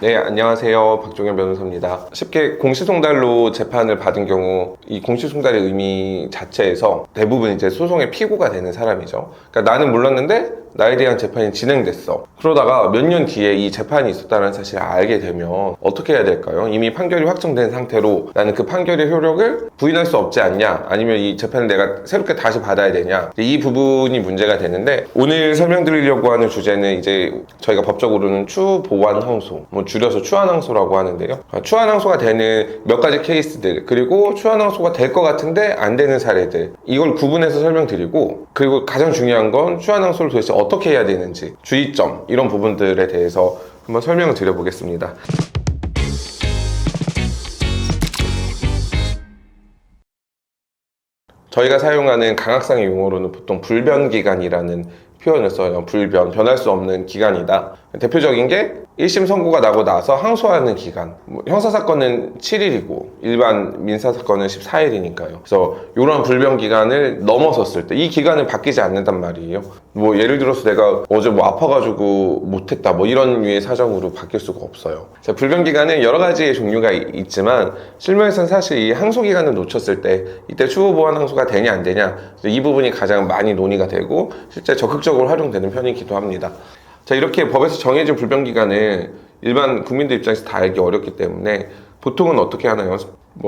네, 안녕하세요. 박종현 변호사입니다. 쉽게 공시송달로 재판을 받은 경우 이 공시송달의 의미 자체에서 대부분 이제 소송의 피고가 되는 사람이죠. 그러니까 나는 몰랐는데 나에 대한 재판이 진행됐어. 그러다가 몇 년 뒤에 이 재판이 있었다는 사실을 알게 되면 어떻게 해야 될까요? 이미 판결이 확정된 상태로 나는 그 판결의 효력을 부인할 수 없지 않냐? 아니면 이 재판을 내가 새롭게 다시 받아야 되냐? 이 부분이 문제가 되는데 오늘 설명드리려고 하는 주제는 이제 저희가 법적으로는 추보완항소, 줄여서 추한항소라고 하는데요. 추한항소가 되는 몇 가지 케이스들, 그리고 추한항소가 될 것 같은데 안 되는 사례들, 이걸 구분해서 설명드리고, 그리고 가장 중요한 건 추한항소를 도대체 어떻게 해야 되는지, 주의점, 이런 부분들에 대해서 한번 설명을 드려보겠습니다. 저희가 사용하는 강학상의 용어로는 보통 불변기간이라는 표현을 써요. 변할 수 없는 기간이다. 대표적인 게 1심 선고가 나고 나서 항소하는 기간. 형사사건은 7일이고 일반 민사사건은 14일이니까요. 그래서 이런 불변 기간을 넘어섰을 때 이 기간은 바뀌지 않는단 말이에요. 예를 들어서 내가 어제 아파가지고 못했다 이런 류의 사정으로 바뀔 수가 없어요. 불변 기간은 여러 가지의 종류가 있지만 실무에서는 사실 이 항소 기간을 놓쳤을 때 이때 추후 보완 항소가 되냐 안 되냐 이 부분이 가장 많이 논의가 되고 실제 적극적으로 활용되는 편이기도 합니다. 자, 이렇게 법에서 정해진 불변기간을 일반 국민들 입장에서 다 알기 어렵기 때문에 보통은 어떻게 하나요?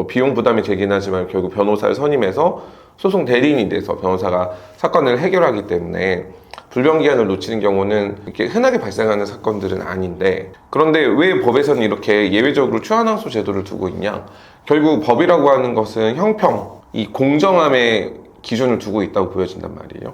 비용 부담이 되긴 하지만 결국 변호사를 선임해서 소송 대리인이 돼서 변호사가 사건을 해결하기 때문에 불변기간을 놓치는 경우는 이렇게 흔하게 발생하는 사건들은 아닌데, 그런데 왜 법에서는 이렇게 예외적으로 추한항소 제도를 두고 있냐? 결국 법이라고 하는 것은 형평, 이 공정함의 기준을 두고 있다고 보여진단 말이에요.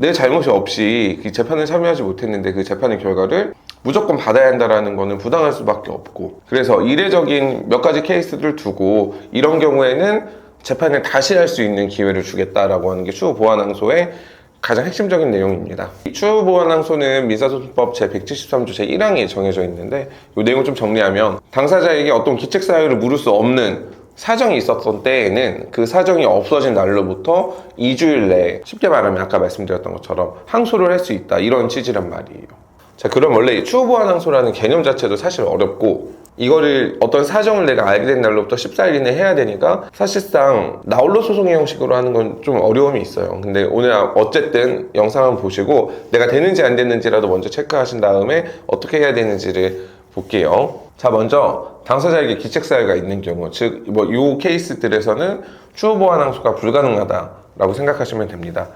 내 잘못이 없이 그 재판에 참여하지 못했는데 그 재판의 결과를 무조건 받아야 한다는 거는 부당할 수밖에 없고, 그래서 이례적인 몇 가지 케이스들을 두고 이런 경우에는 재판을 다시 할 수 있는 기회를 주겠다라고 하는 게 추후 보완 항소의 가장 핵심적인 내용입니다. 추후 보완 항소는 민사소송법 제173조 제1항에 정해져 있는데 이 내용을 좀 정리하면 당사자에게 어떤 기책 사유를 물을 수 없는 사정이 있었던 때에는 그 사정이 없어진 날로부터 2주일 내에, 쉽게 말하면 아까 말씀드렸던 것처럼 항소를 할 수 있다, 이런 취지란 말이에요. 자, 그럼 원래 추후 보완 항소라는 개념 자체도 사실 어렵고, 이거를 어떤 사정을 내가 알게 된 날로부터 14일 이내에 해야 되니까 사실상 나홀로 소송의 형식으로 하는 건 좀 어려움이 있어요. 근데 오늘 어쨌든 영상 한번 보시고 내가 되는지 안 되는지라도 먼저 체크하신 다음에 어떻게 해야 되는지를 볼게요. 자, 먼저 당사자에게 기책 사유가 있는 경우, 즉 이 케이스들에서는 추후 보완 항소가 불가능하다라고 생각하시면 됩니다.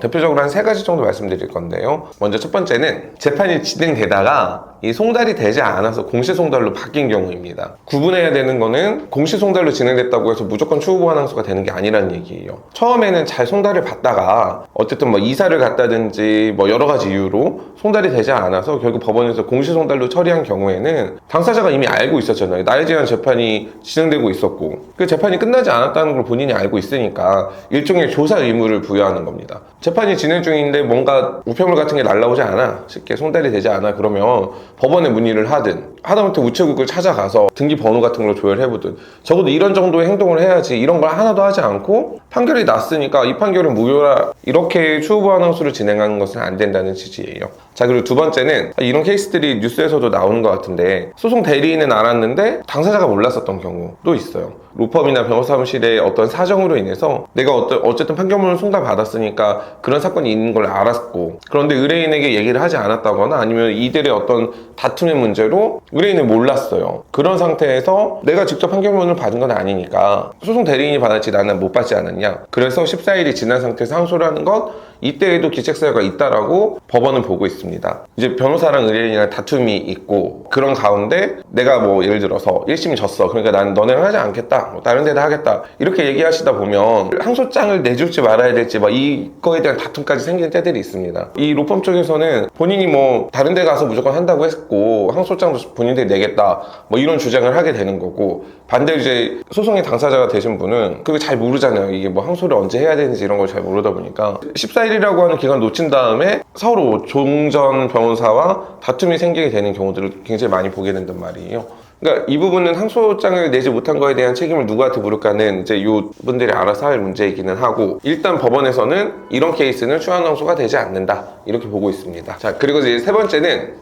대표적으로 한 3가지 정도 말씀드릴 건데요. 먼저 첫 번째는 재판이 진행되다가 이 송달이 되지 않아서 공시송달로 바뀐 경우입니다. 구분해야 되는 거는 공시송달로 진행됐다고 해서 무조건 추후 보완 항소가 되는 게 아니라는 얘기예요. 처음에는 잘 송달을 받다가 어쨌든 이사를 갔다든지 여러 가지 이유로 송달이 되지 않아서 결국 법원에서 공시송달로 처리한 경우에는 당사자가 이미 알고 있었잖아요. 나에 대한 재판이 진행되고 있었고 그 재판이 끝나지 않았다는 걸 본인이 알고 있으니까 일종의 조사 의무를 부여하는 겁니다. 재판이 진행 중인데 뭔가 우편물 같은 게 날라오지 않아, 쉽게 송달이 되지 않아, 그러면 법원에 문의를 하든 하다못해 우체국을 찾아가서 등기 번호 같은 걸 조회해보든 적어도 이런 정도의 행동을 해야지, 이런 걸 하나도 하지 않고 판결이 났으니까 이 판결은 무효라, 이렇게 추후 보완 항소를 진행하는 것은 안 된다는 취지예요. 자, 그리고 두 번째는 이런 케이스들이 뉴스에서도 나오는 것 같은데 소송 대리인은 알았는데 당사자가 몰랐었던 경우도 있어요. 로펌이나 변호사무실의 어떤 사정으로 인해서 내가 어쨌든 판결문을 송달받았으니까 그런 사건이 있는 걸 알았고, 그런데 의뢰인에게 얘기를 하지 않았다거나 아니면 이들의 어떤 다툼의 문제로 의뢰인은 몰랐어요. 그런 상태에서 내가 직접 판결문을 받은 건 아니니까 소송 대리인이 받았지 나는 못 받지 않았냐, 그래서 14일이 지난 상태에서 항소를 하는 것, 이때에도 기책 사유가 있다라고 법원은 보고 있습니다. 이제 변호사랑 의뢰인이랑 다툼이 있고 그런 가운데 내가 예를 들어서 1심이 졌어, 그러니까 나는 너네랑 하지 않겠다, 다른 데다 하겠다, 이렇게 얘기하시다 보면 항소장을 내줄지 말아야 될지 이거에 대한 다툼까지 생기는 때들이 있습니다. 이 로펌 쪽에서는 본인이 다른 데 가서 무조건 한다고 했고 항소장도 본인들이 내겠다 이런 주장을 하게 되는 거고, 반대로 이제 소송의 당사자가 되신 분은 그걸 잘 모르잖아요. 이게 항소를 언제 해야 되는지 이런 걸 잘 모르다 보니까 14일이라고 하는 기간 놓친 다음에 서로 종전 변호사와 다툼이 생기게 되는 경우들을 굉장히 많이 보게 된단 말이에요. 그러니까 이 부분은 항소장을 내지 못한 거에 대한 책임을 누구한테 물을까는 이제 이 분들이 알아서 할 문제이기는 하고, 일단 법원에서는 이런 케이스는 추한 항소가 되지 않는다, 이렇게 보고 있습니다. 자, 그리고 이제 세 번째는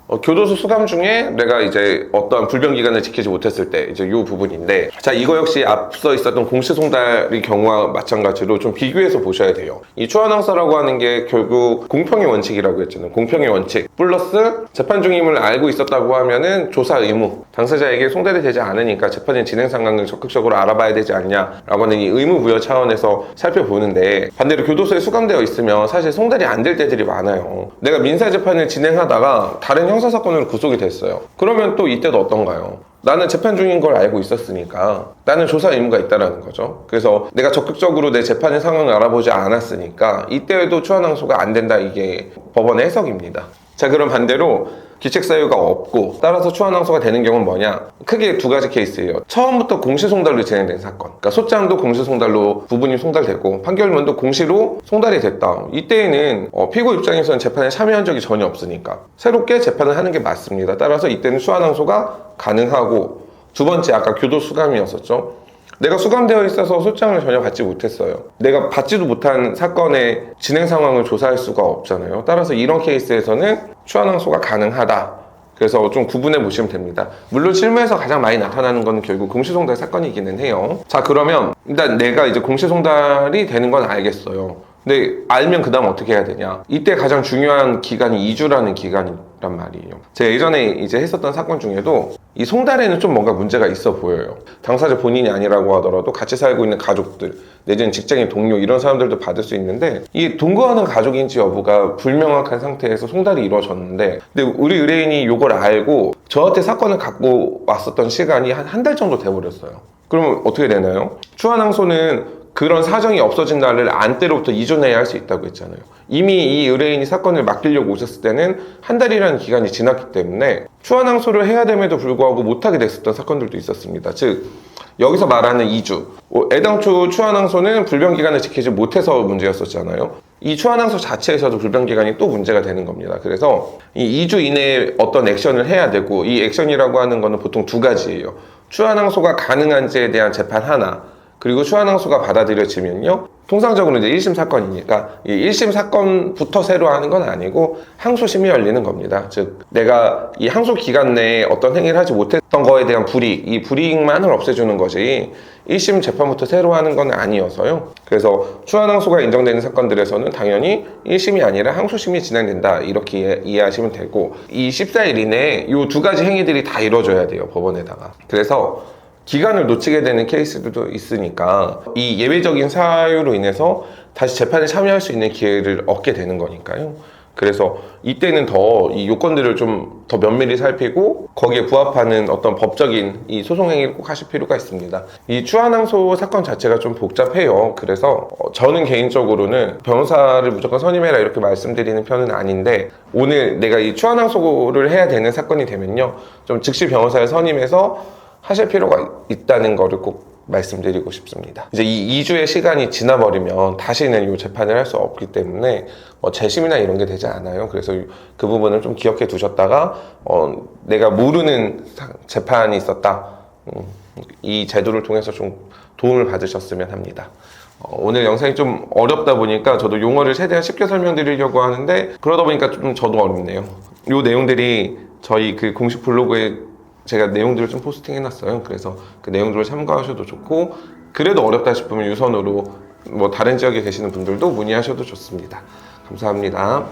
교도소 수감 중에 내가 이제 어떠한 불변 기간을 지키지 못했을 때 이제 이 부분인데, 자, 이거 역시 앞서 있었던 공시송달의 경우와 마찬가지로 좀 비교해서 보셔야 돼요. 이 추한항소라고 하는 게 결국 공평의 원칙이라고 했잖아요. 공평의 원칙 플러스 재판 중임을 알고 있었다고 하면은 조사 의무, 당사자에게 송달이 되지 않으니까 재판의 진행 상황을 적극적으로 알아봐야 되지 않냐라고 하는 이 의무 부여 차원에서 살펴보는데, 반대로 교도소에 수감되어 있으면 사실 송달이 안 될 때들이 많아요. 내가 민사 재판을 진행하다가 다른 형사사건으로 구속이 됐어요. 그러면 또 이때도 어떤가요? 나는 재판 중인 걸 알고 있었으니까 나는 조사 의무가 있다는 거죠. 그래서 내가 적극적으로 내 재판의 상황을 알아보지 않았으니까 이때에도 추한항소가 안 된다, 이게 법원의 해석입니다. 자, 그럼 반대로 기책 사유가 없고 따라서 추한항소가 되는 경우는 뭐냐? 크게 두 가지 케이스예요. 처음부터 공시송달로 진행된 사건, 그러니까 소장도 공시송달로 부분이 송달되고 판결문도 공시로 송달이 됐다. 이때에는 피고 입장에서는 재판에 참여한 적이 전혀 없으니까 새롭게 재판을 하는 게 맞습니다. 따라서 이때는 추한항소가 가능하고, 두 번째 아까 교도 수감이었었죠. 내가 수감되어 있어서 소장을 전혀 받지 못했어요. 내가 받지도 못한 사건의 진행 상황을 조사할 수가 없잖아요. 따라서 이런 케이스에서는 추한항소가 가능하다. 그래서 좀 구분해 보시면 됩니다. 물론 실무에서 가장 많이 나타나는 건 결국 공시송달 사건이기는 해요. 자, 그러면 일단 내가 이제 공시송달이 되는 건 알겠어요. 근데 알면 그 다음 어떻게 해야 되냐? 이때 가장 중요한 기간이 2주라는 기간이란 말이에요. 제가 예전에 이제 했었던 사건 중에도 이 송달에는 좀 뭔가 문제가 있어 보여요. 당사자 본인이 아니라고 하더라도 같이 살고 있는 가족들, 내지는 직장인 동료, 이런 사람들도 받을 수 있는데, 이 동거하는 가족인지 여부가 불명확한 상태에서 송달이 이루어졌는데, 근데 우리 의뢰인이 이걸 알고 저한테 사건을 갖고 왔었던 시간이 한 달 정도 돼버렸어요. 그러면 어떻게 되나요? 추한항소는 그런 사정이 없어진 날을 안 때로부터 2주 내에 할 수 있다고 했잖아요. 이미 이 의뢰인이 사건을 맡기려고 오셨을 때는 한 달이라는 기간이 지났기 때문에 추한항소를 해야 됨에도 불구하고 못하게 됐었던 사건들도 있었습니다. 즉, 여기서 말하는 2주, 애당초 추한항소는 불변기간을 지키지 못해서 문제였었잖아요. 이 추한항소 자체에서도 불변기간이 또 문제가 되는 겁니다. 그래서 이 2주 이내에 어떤 액션을 해야 되고, 이 액션이라고 하는 거는 보통 두 가지예요. 추한항소가 가능한지에 대한 재판 하나, 그리고 추한항소가 받아들여지면요, 통상적으로 이제 1심 사건이니까 이 1심 사건부터 새로 하는 건 아니고 항소심이 열리는 겁니다. 즉, 내가 이 항소 기간 내에 어떤 행위를 하지 못했던 거에 대한 불이익, 이 불이익만을 없애주는 것이 1심 재판부터 새로 하는 건 아니어서요. 그래서 추한항소가 인정되는 사건들에서는 당연히 1심이 아니라 항소심이 진행된다, 이렇게 이해하시면 되고, 이 14일 이내에 이 두 가지 행위들이 다 이루어져야 돼요, 법원에다가. 그래서 기간을 놓치게 되는 케이스들도 있으니까 이 예외적인 사유로 인해서 다시 재판에 참여할 수 있는 기회를 얻게 되는 거니까요. 그래서 이때는 더 이 요건들을 좀 더 면밀히 살피고 거기에 부합하는 어떤 법적인 이 소송 행위를 꼭 하실 필요가 있습니다. 이 추한항소 사건 자체가 좀 복잡해요. 그래서 저는 개인적으로는 변호사를 무조건 선임해라 이렇게 말씀드리는 편은 아닌데, 오늘 내가 이 추한항소를 해야 되는 사건이 되면요, 좀 즉시 변호사를 선임해서 하실 필요가 있다는 거를 꼭 말씀드리고 싶습니다. 이제 이 2주의 시간이 지나버리면 다시는 이 재판을 할 수 없기 때문에 재심이나 이런 게 되지 않아요. 그래서 그 부분을 좀 기억해 두셨다가 내가 모르는 재판이 있었다, 이 제도를 통해서 좀 도움을 받으셨으면 합니다. 오늘 영상이 좀 어렵다 보니까 저도 용어를 최대한 쉽게 설명드리려고 하는데, 그러다 보니까 좀 저도 어렵네요. 이 내용들이 저희 그 공식 블로그에 제가 내용들을 좀 포스팅 해놨어요. 그래서 그 내용들을 참고하셔도 좋고, 그래도 어렵다 싶으면 유선으로 다른 지역에 계시는 분들도 문의하셔도 좋습니다. 감사합니다.